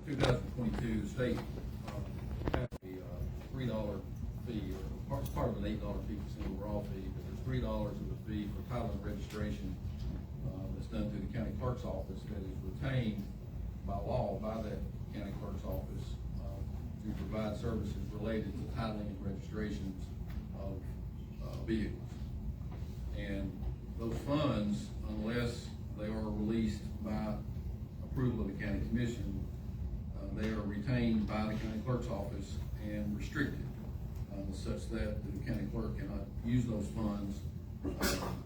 2022, the state has a $3 fee, or part of an $8 fee for single overall fee, but there's $3 of the fee for title and registration that's done through the county clerk's office that is retained by law by that county clerk's office to provide services related to titling and registrations of vehicles. And those funds, unless they are released by approval of the county commission, they are retained by the county clerk's office and restricted, such that the county clerk cannot use those funds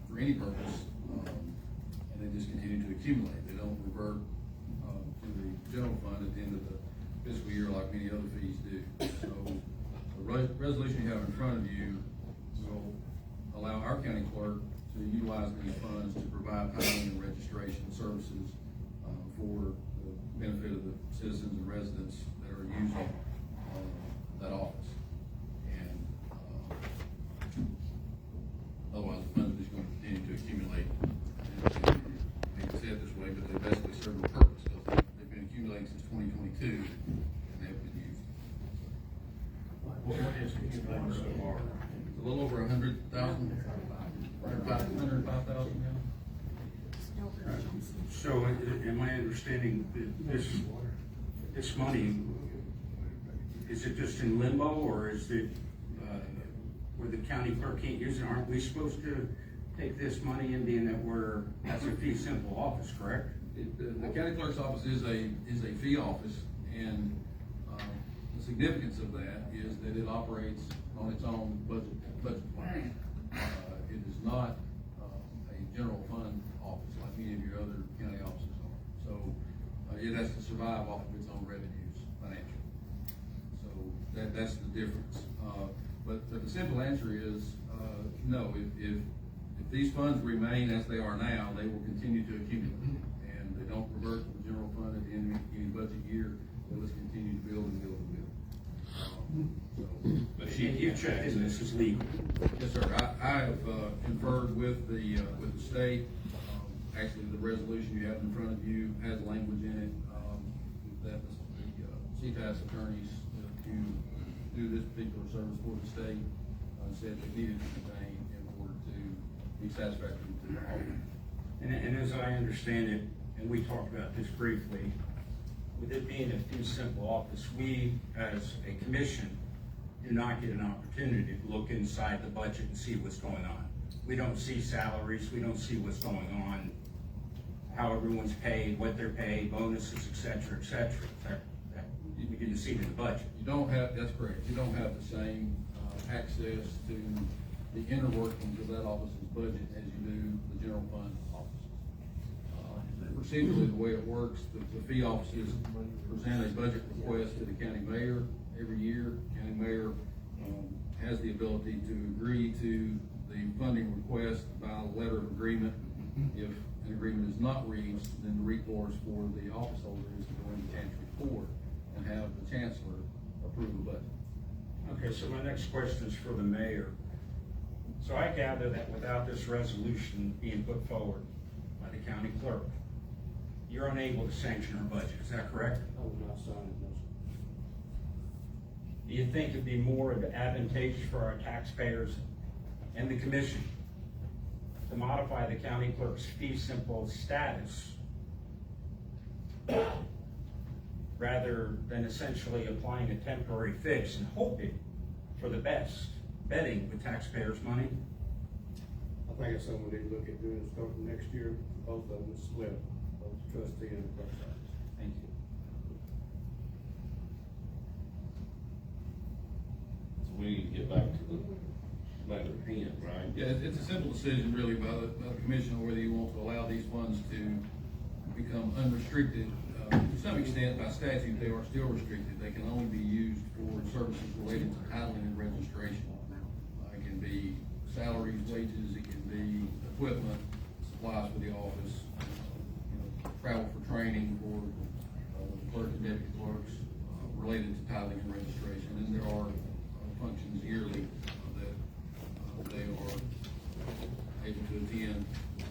for any purpose, and they just continue to accumulate. They don't revert to the general fund at the end of the fiscal year like many other fees do. So the resolution you have in front of you will allow our county clerk to utilize these funds to provide titling and registration services for the benefit of the citizens and residents that are using that office. And otherwise, the funds are just going to continue to accumulate. And I hate to say it this way, but they basically serve a purpose, because they've been accumulating since 2022, and they haven't been used. What is accumulating so far? It's a little over 100,000, 105,000 now. So, am I understanding that this money, is it just in limbo, or is it where the county clerk can't use it? Aren't we supposed to take this money in being that that's a fee simple office, correct? The county clerk's office is a fee office, and the significance of that is that it operates on its own budget plan. It is not a general fund office like many of your other county offices are. So it has to survive off of its own revenues financially. So that's the difference. But the simple answer is no. If these funds remain as they are now, they will continue to accumulate, and they don't revert to the general fund at the end of any budget year. They'll just continue to build and build and build. But you checked, and this is legal. Yes, sir. I have conferred with the state. Actually, the resolution you have in front of you has language in it that the CTAS attorneys who do this particular service for the state said they needed to contain in order to be satisfactory to the home. And as I understand it, and we talked about this briefly, with it being a fee simple office, we as a commission do not get an opportunity to look inside the budget and see what's going on. We don't see salaries, we don't see what's going on, how everyone's paid, what they're paid, bonuses, et cetera, et cetera. We can see it in the budget. You don't have, that's correct, you don't have the same access to the inner workings of that office's budget as you do the general fund offices. Procedurally, the way it works, the fee offices present a budget request to the county mayor every year. County mayor has the ability to agree to the funding request by a letter of agreement. If an agreement is not reached, then the recourse for the office holder is to go into Chancery Court and have the chancellor approve the budget. Okay, so my next question is for the mayor. So I gather that without this resolution being put forward by the county clerk, you're unable to sanction our budget, is that correct? I will not sign it, no, sir. Do you think it'd be more advantageous for our taxpayers and the commission to modify the county clerk's fee simple status rather than essentially applying a temporary fix and hoping for the best, betting with taxpayers' money? I think it's something we need to look at doing starting next year. Both of them split, both the trustee and the clerk's office. Thank you. So we need to get back to the matter at hand, right? Yeah, it's a simple decision really by the commission whether you want to allow these funds to become unrestricted. To some extent, by statute, they are still restricted. They can only be used for services related to titling and registration. It can be salaries, wages, it can be equipment, supplies for the office, travel for training for the clerk and deputy clerks related to titling and registration. And there are functions yearly that they are able to attend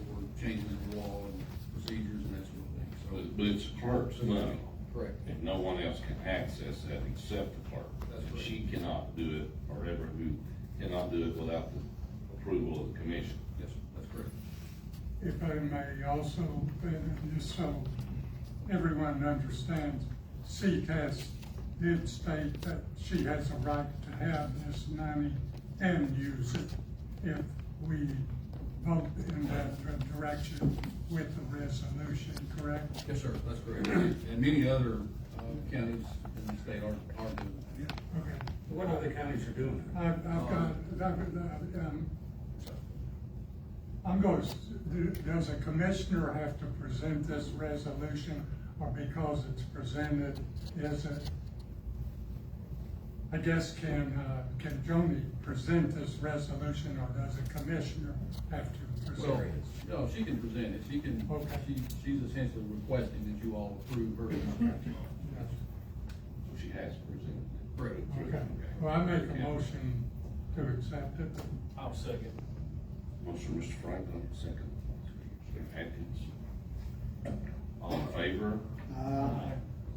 for changes in the law and procedures and that sort of thing. So, But it's clerk's money. Correct. If no one else can access that except the clerk. That's and correct. she cannot do it, or ever who cannot do it without the approval of the commission. Yes, sir, that's correct. If I may also, just so everyone understands, CTAS did state that she has a right to have this money and use it if we vote in that direction with the resolution, correct? Yes, sir, that's correct. And many other counties in the state are doing it. Okay. What other counties are doing it? I'm going, does a commissioner have to present this resolution, or because it's presented, is it? I guess can Joni present this resolution, or does a commissioner have to Well, present it? no, she can present it. She can, Okay. she's essentially requesting that you all approve her. So she has presented it. Correct. Okay, well, I make a motion to accept it. I'll second. Motion, Mr. Franklin, second, Mr. Atkins. All in favor?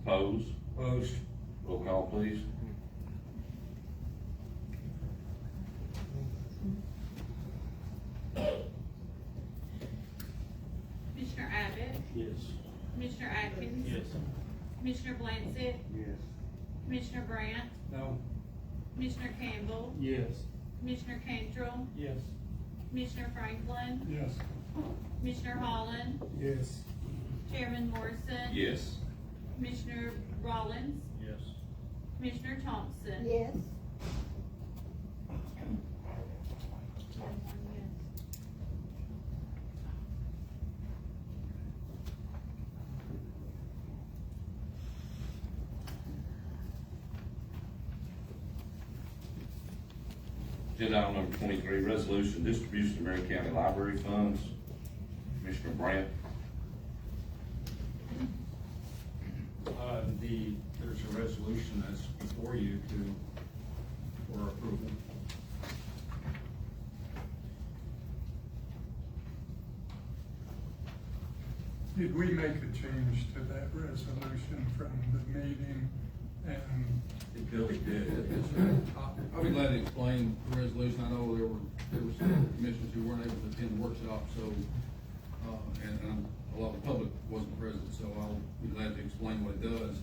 Opposed? Opposed? Roll call, please. Commissioner Abbott? Yes. Commissioner Atkins? Yes. Commissioner Blansett? Yes. Commissioner Brandt? No. Commissioner Campbell? Yes. Commissioner Cantrell? Yes. Commissioner Franklin? Yes. Commissioner Holland? Yes. Chairman Morrison? Yes. Commissioner Rollins? Yes. Commissioner Thompson? Yes. Agenda item number 23, resolution distribution of Marion County Library funds. Commissioner Brandt. There's a resolution that's before you for approval. Did we make a change to that resolution from the meeting? And Billy did. I'll be glad to explain the resolution. I know there were some commissioners who weren't able to attend the workshop, so, and a lot of the public wasn't present, so I'll be glad to explain what it does.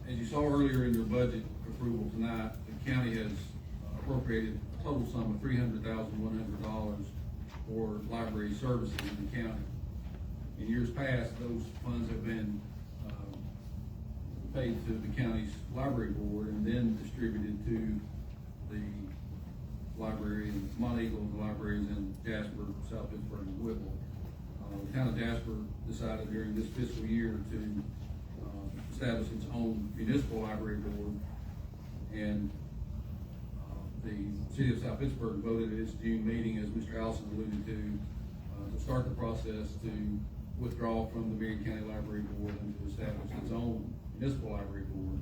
As you saw earlier in your budget approval tonight, the county has appropriated a total sum of $300,100 for library services in the county. In years past, those funds have been paid to the county's library board and then distributed to the library in Mont Eagle, the libraries in Jasper, South Pittsburg, and Whittle. The town of Jasper decided during this fiscal year to establish its own municipal library board, and the city of South Pittsburg voted at its June meeting, as Mr. Allison alluded to start the process to withdraw from the Marion County Library Board and to establish its own municipal library board.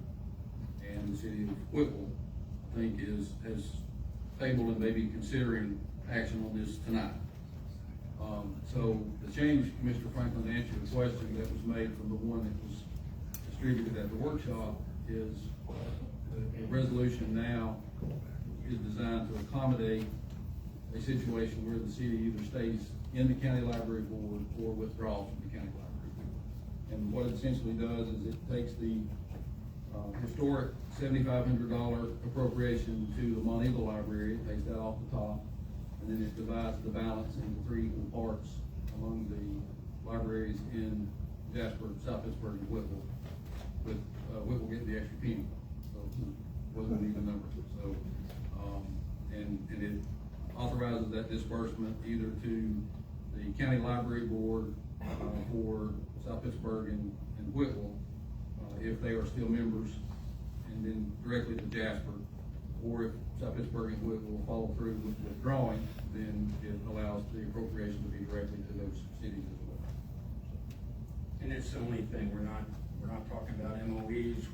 And the city of Whittle, I think, has tabled and maybe considering action on this tonight. So the change, Mr. Franklin, to answer your question that was made from the one that was distributed at the workshop, is the resolution now is designed to accommodate a situation where the city either stays in the county library board or withdraws from the county library board. And what it essentially does is it takes the historic $7,500 appropriation to the Mont Eagle Library, it takes that off the top, and then it divides the balance into 3 equal parts among the libraries in Jasper, South Pittsburg, and Whittle, with Whittle getting the extra penny, so it wasn't an even number. So, and it authorizes that disbursement either to the county library board for South Pittsburg and Whittle, if they are still members, and then directly to Jasper, or if South Pittsburg and Whittle will follow through with withdrawing, then it allows the appropriation to be directly to those cities as well. And it's the only thing, we're not talking about MOEs,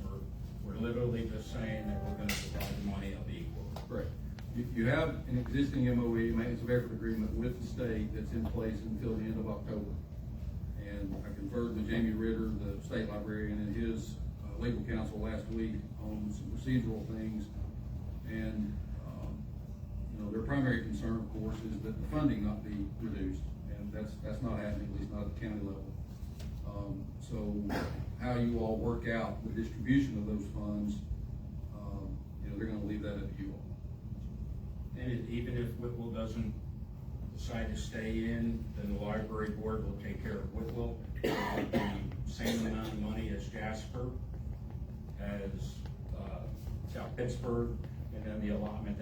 we're literally just saying that we're gonna provide the money of equal. Correct. You have an existing MOE, maintenance of effort agreement with the state that's in place until the end of October. And I conferred with Jamie Ritter, the state librarian, and his legal counsel last week on some procedural things. And, you know, their primary concern, of course, is that the funding not be reduced. And that's not happening, at least not at the county level. So how you all work out the distribution of those funds, you know, they're gonna leave that up to you all. And even if Whitwell doesn't decide to stay in, then the library board will take care of Whitwell. It'll be the same amount of money as Jasper, as, South Pittsburg, and then the allotment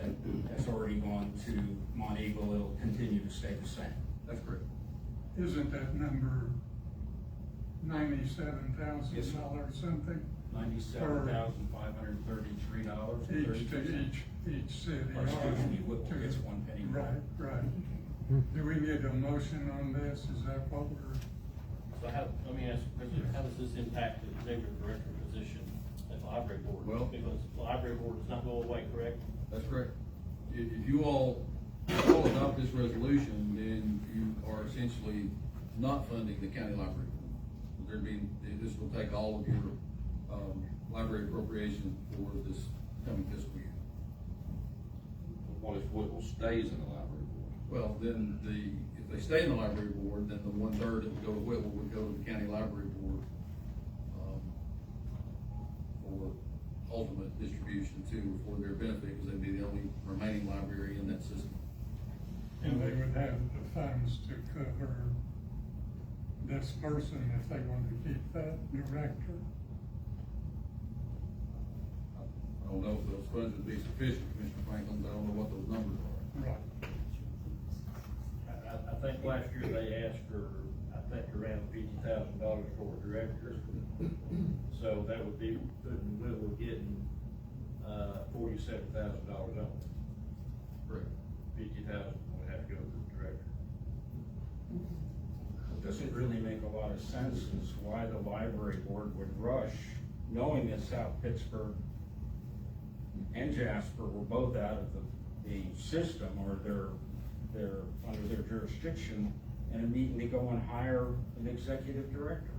that's already gone to Mont Eagle, it'll continue to stay the same. That's correct. Isn't that number $97,000 something? $97,533. Each city. Or excuse me, Whitwell gets 1 penny. Right. Do we need a motion on this? Is that what we're? So let me ask, how does this impact the executive director position at the library board? Well- Because the library board does not go away, correct? That's correct. If you all adopt this resolution, then you are essentially not funding the county library. This will take all of your, library appropriation for this coming fiscal year. What if Whitwell stays in the library board? Well, then if they stay in the library board, then the 1/3 that would go to Whitwell would go to the county library board, for ultimate distribution too, for their benefit, because they'd be the only remaining library in that system. And they would have the funds to cover this person if they wanted to keep that director. I don't know if those funds would be sufficient, Commissioner Franklin, but I don't know what those numbers are. Right. I think last year they asked for, I think around $50,000 for a director. So that would be, we're getting, $47,000 on it. Correct. 50,000 would have to go to the director. What doesn't really make a lot of sense is why the library board would rush, knowing that South Pittsburg and Jasper were both out of the system, or they're under their jurisdiction, and immediately go and hire an executive director.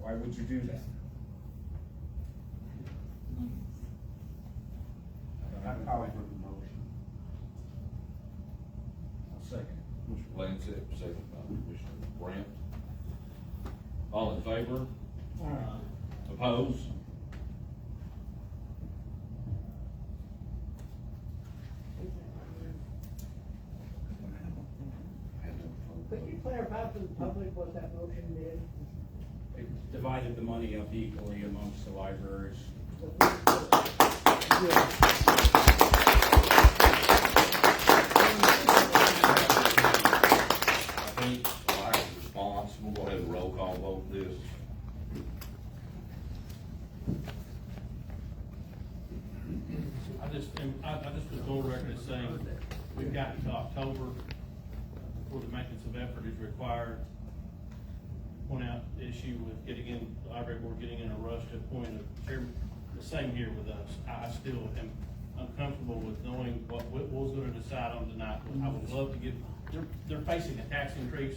Why would you do that? I call for the motion. I'll second it. Mr. Blanchett, second by Commissioner Grant. All in favor? Opposed? Could you clarify for the public what that motion did? It divided the money up equally amongst the libraries. I think last response, we'll go ahead and roll call vote this. I just was going record as saying, we've got until October before the maintenance of effort is required. Point out the issue with getting in, the library board getting in a rush to appoint a chairman. The same here with us. I still am uncomfortable with knowing what Whitwell's gonna decide on tonight. I would love to get, they're facing a tax increase.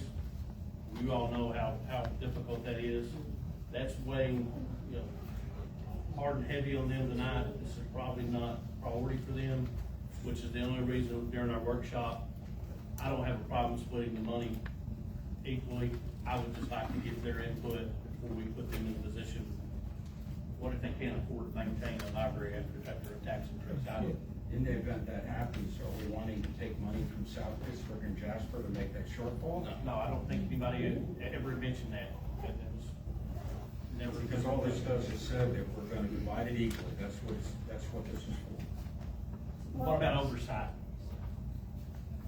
You all know how difficult that is. That's weighing, you know, hard and heavy on them tonight. This is probably not a priority for them, which is the only reason during our workshop, I don't have a problem splitting the money equally. I would just like to get their input before we put them in a position. What if they can't afford to maintain a library after a tax increase? In the event that happens, are we wanting to take money from South Pittsburg and Jasper to make that shortfall? No, I don't think anybody ever mentioned that. That was never. Because all this does is say that we're gonna divide it equally. That's what this is for. What about oversight?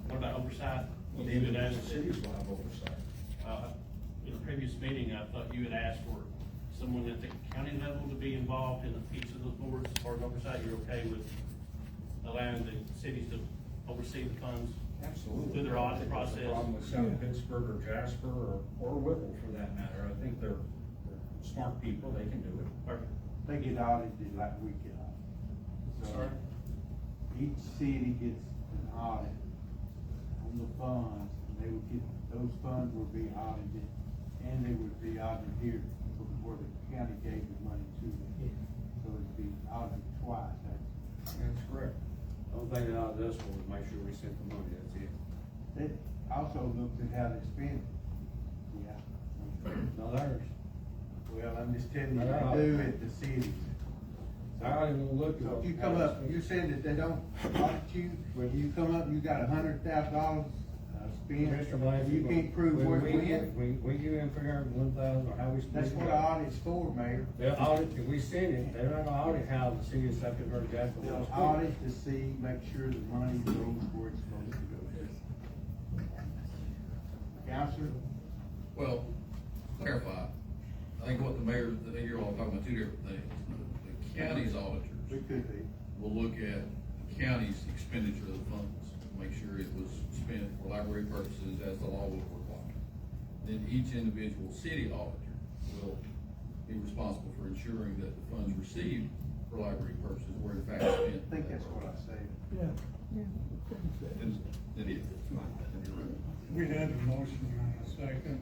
What about oversight? Well, You the had individual asked, cities will have oversight. in a previous meeting, I thought you had asked for someone at the county level to be involved in each of those boards as far as oversight. You're okay with allowing the cities to oversee the funds? Absolutely. Through their audit process. The problem with South Pittsburg or Jasper or Whitwell for that matter, I think they're smart people, they can do it. Perfect. They get audited like we get audited. So each city gets an audit on the funds, and they would get those funds will be audited, and they would be audited here before the county gave the money to them. So it'd be audited twice, That's correct. Only thing that audit us for is make sure we sent the money, that's it. They also looked at how they spent it. Yeah. Not ours. Well, I'm just telling you, Not they do ours. at the cities. I don't even look at. So if you come up, you're saying that they don't audit you, when you come up, you got $100,000 spent, Mr. Blanchard, you can't prove where when it we went? when you in for here 1,000 or how we split That's it what up. an audit's for, Mayor. They'll audit, if we send it, they're not gonna audit how the city of September or Jasper They'll was. audit to see, make sure the money goes where it's supposed to go. Counselor? Well, clarify, I think what the mayor, I think you're all talking about two different things. The county's We auditors could be. will look at the county's expenditure of the funds, make sure it was spent for library purposes as the law will require. Then each individual city auditor will be responsible for ensuring that the funds received for library purposes were in fact spent. I think that's what I said. And it is. We had a motion and a second.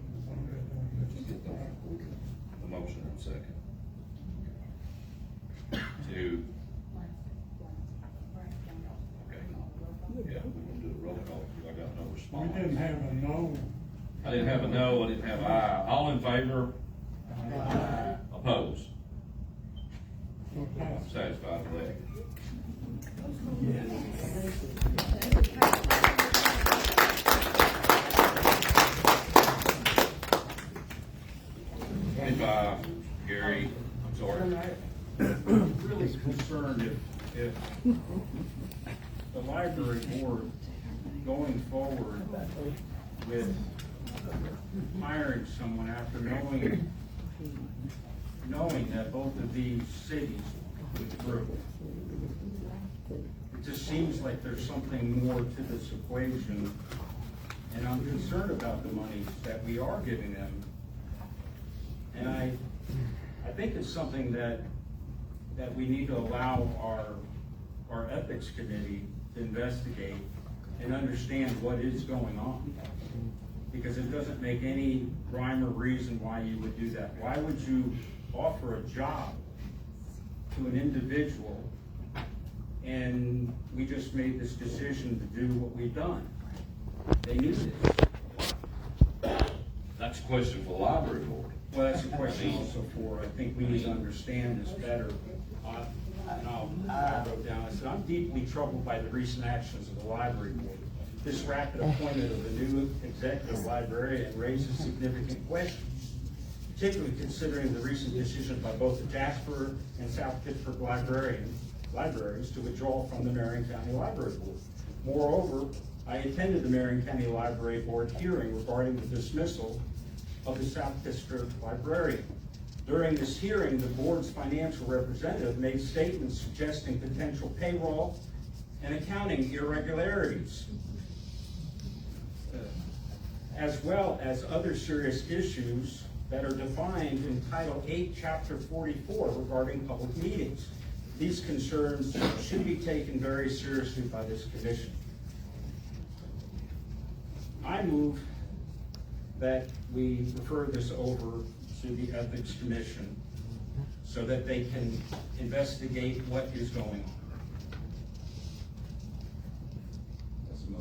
The motion and second. To, okay, yeah, we're gonna do a roll call, I got no We response. didn't have a no. I didn't have a no, I didn't have a aye. All in favor? Opposed? Satisfied with that? Twenty-five, Gary, I'm sorry. I'm really concerned if the library board going forward with hiring someone after knowing that both of these cities withdrew. It just seems like there's something more to this equation, and I'm concerned about the monies that we are giving them. And I think it's something that we need to allow our ethics committee to investigate and understand what is going on. Because it doesn't make any rhyme or reason why you would do that. Why would you offer a job to an individual and we just made this decision to do what we've done? They knew this. That's a question for the library board. Well, that's a question also for, I think we need to understand this better. And I wrote down, I said, I'm deeply troubled by the recent actions of the library board. This rapid appointment of a new executive librarian raises significant questions, particularly considering the recent decision by both the Jasper and South Pittsburg libraries to withdraw from the Marion County Library Board. Moreover, I attended the Marion County Library Board hearing regarding the dismissal of the South Pittsburg librarian. During this hearing, the board's financial representative made statements suggesting potential payroll and accounting irregularities, as well as other serious issues that are defined in Title 8, Chapter 44 regarding public meetings. These concerns should be taken very seriously by this commission. I move that we refer this over to the Ethics Commission so that they can investigate what is going on. That's a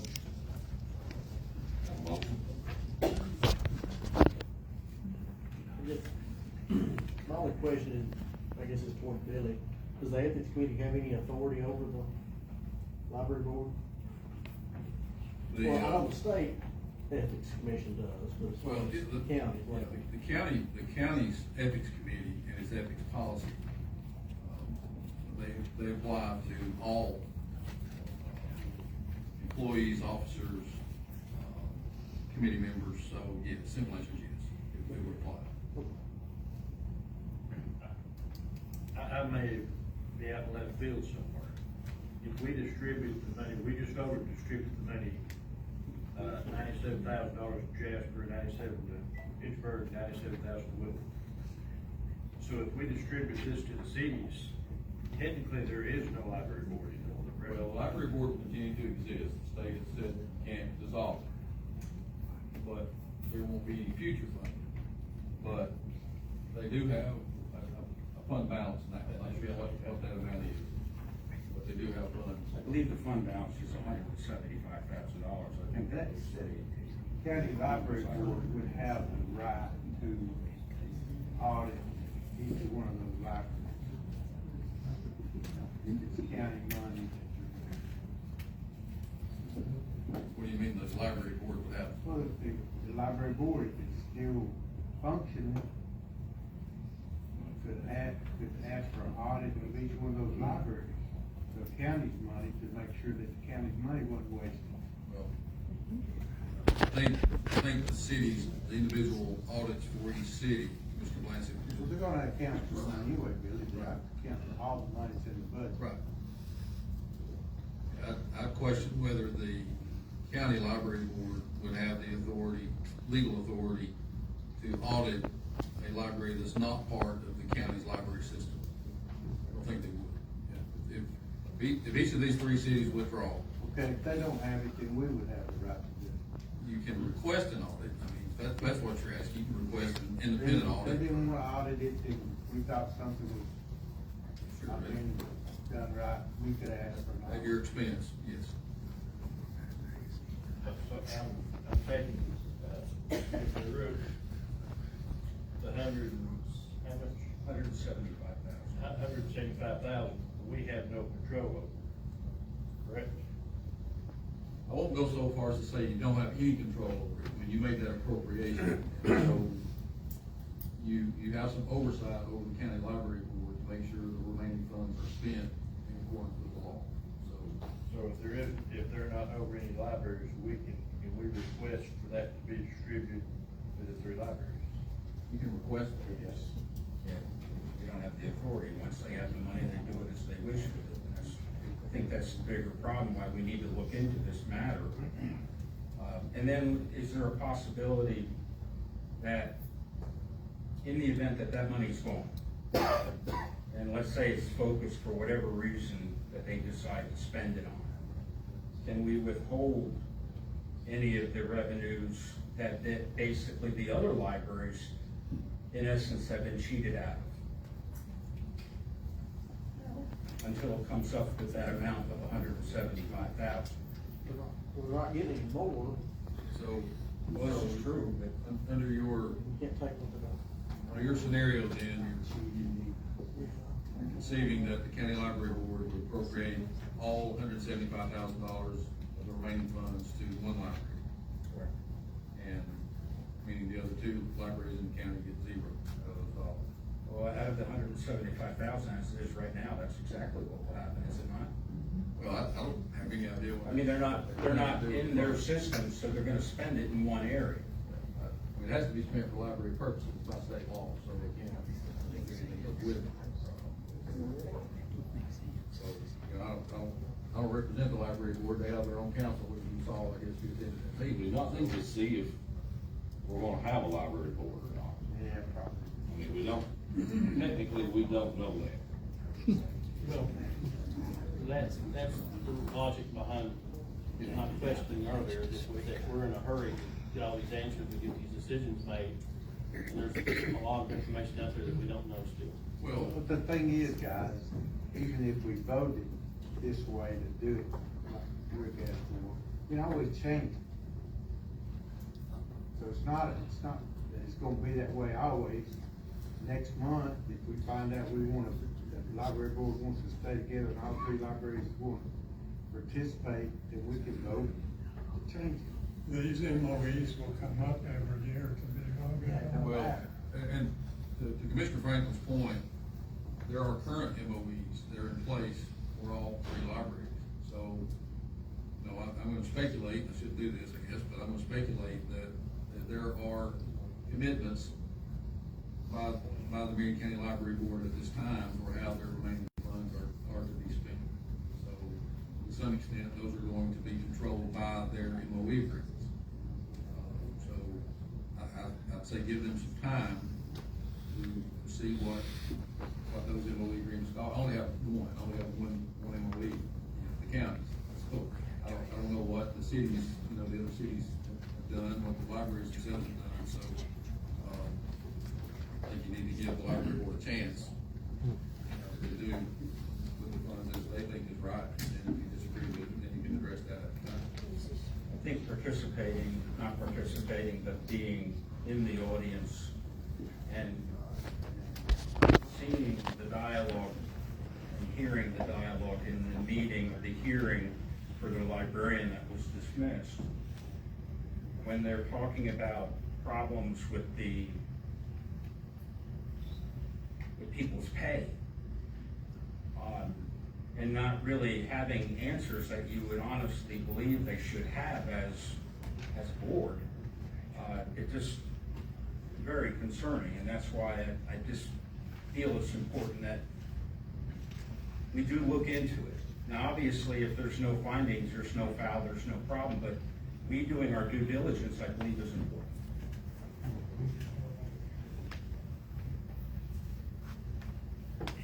motion. My only question is, I guess it's toward Billy, does the ethics committee have any authority over the library board? Well, I know the state ethics commission does, but as far Well, as the county, like. the county's ethics committee and its ethics policy, they apply to all employees, officers, committee members, so yeah, simple answer is yes, they would apply. I may be out in left field somewhere. If we distribute the money, we just over distribute the money, $97,000 to Jasper, 97 to Pittsburg, 97,000 to Woodland. So if we distribute this to the cities, technically there is no library board anymore. Well, the library board will continue to exist, the state has said can't dissolve it. But there won't be any future funding. But they do have a fund balance now, I forget what that amount is. But they do have funds. I believe the fund balance is $175,000, I think that is city. County Library Board would have the right to audit each one of those libraries. If it's county money. What do you mean the library board would have? Well, if the library board is still functioning, could ask for an audit of each one of those libraries. The county's money to make sure that the county's money wasn't wasted. Well, I think the cities, the individual audits for each city, Mr. Blancy. Well, they're gonna account for money anyway, Billy, they have to account for all the money that's in the budget. Right. I question whether the county library board would have the authority, legal authority, to audit a library that's not part of the county's library system. I don't think they would. If each of these three cities withdraw, Okay, if they don't have it, then we would have the right to do it. you can request an audit. I mean, that's what you're asking. You can request an independent If audit. they didn't wanna audit it, then we thought something was Sure, not being done right, we could ask for an at audit. your expense, yes. So I'm taking, if the roof, the hundred and, how much? $175,000, we have no control over, correct? I won't go so far as to say you don't have any control over it when you make that appropriation. So you have some oversight over the county library board to make sure the remaining funds are spent in accordance with the law. So if they're not over any libraries, can we request for that to be distributed to the three libraries? You can request it, yes. We don't have the authority. Once they have the money, they do it as they wish with it. I think that's the bigger problem, why we need to look into this matter. And then, is there a possibility that in the event that that money's gone, and let's say it's focused for whatever reason that they decide to spend it on, can we withhold any of the revenues that basically the other libraries, in essence, have been cheated out of? Until it comes up with that amount of $175,000. We're not getting any more, So, Well, it's true, but under your, we can't take what they don't. under your scenario then, you're conceiving that the county library board would appropriate all $175,000 of the remaining funds to one library. Correct. And meaning the other two libraries in the county get zero out of those dollars. Well, out of the $175,000 as it is right now, that's exactly what will happen, is it not? Well, I don't have any idea what. I mean, they're not in their system, so they're gonna spend it in one area. I mean, it has to be spent for library purposes by state law, so they can't do anything with it. So, you know, I don't represent the library board, they have their own council, which you saw, I guess, you attended that We meeting. not need to see if we're gonna have a library board or not. Yeah, probably. I mean, we don't, technically, we don't know that. Well, that's the logic behind my question earlier, that we're in a hurry to get all these answers and get these decisions made. And there's a lot of information out there that we don't know still. Well, But the thing is, guys, even if we voted this way to do it, like Rick asked for, you can always change it. So it's not that it's gonna be that way always. Next month, if we find out the library board wants to stay together and all three libraries want to participate, then we can vote to change it. These MOEs will come up every year to be voted well, on. and to Commissioner Franklin's point, there are current MOEs that are in place for all three libraries. So, you know, I'm gonna speculate, I shouldn't do this, I guess, but I'm gonna speculate that there are commitments by the Marion County Library Board at this time for how their remaining funds are to be spent. So, to some extent, those are going to be controlled by their MOE agreements. So, I'd say give them some time to see what those MOE agreements are. I only have one MOE, the counties. So, I don't know what the cities, the other cities have done, what the libraries themselves have done. So, I think you need to give the library board a chance to do with the funds as they think is right, and if you disagree with it, then you can address that at the time. I think not participating, but being in the audience and seeing the dialogue and hearing the dialogue in the meeting, the hearing for the librarian that was dismissed. When they're talking about problems with people's pay, and not really having answers that you would honestly believe they should have as a board, it just very concerning, and that's why I just feel it's important that we do look into it. Now, obviously, if there's no findings, there's no foul, there's no problem, but we doing our due diligence, I believe, is important.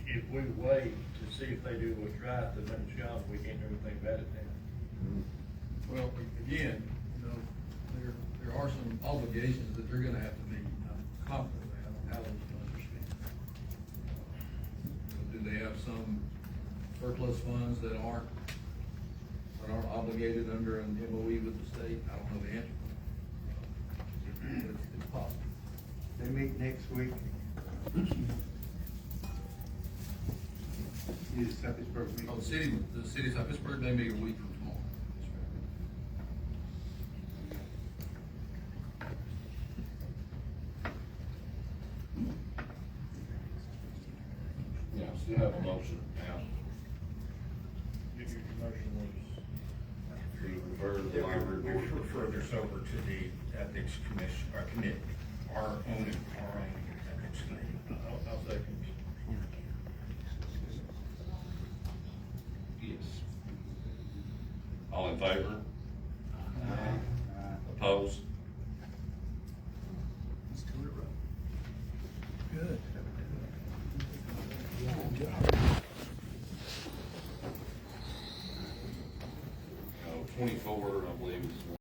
If we wait to see if they do what's right, then it's gone, we can't do anything about it then. Well, again, you know, there are some obligations that they're gonna have to meet. I'm confident of that, on how those funds are spent. Do they have some surplus funds that aren't obligated under an MOE with the state? I don't know the answer. It's possible. They meet next week. Is South Pittsburgh meeting? Oh, the city of South Pittsburgh, they meet a week from tomorrow. Yeah, still have a motion now Your motion was, to refer to the library board. Refer this over to the ethics commission, or committee, our own ethics committee. I'll second. Yes. All in favor? Opposed? Good. 24, I believe, is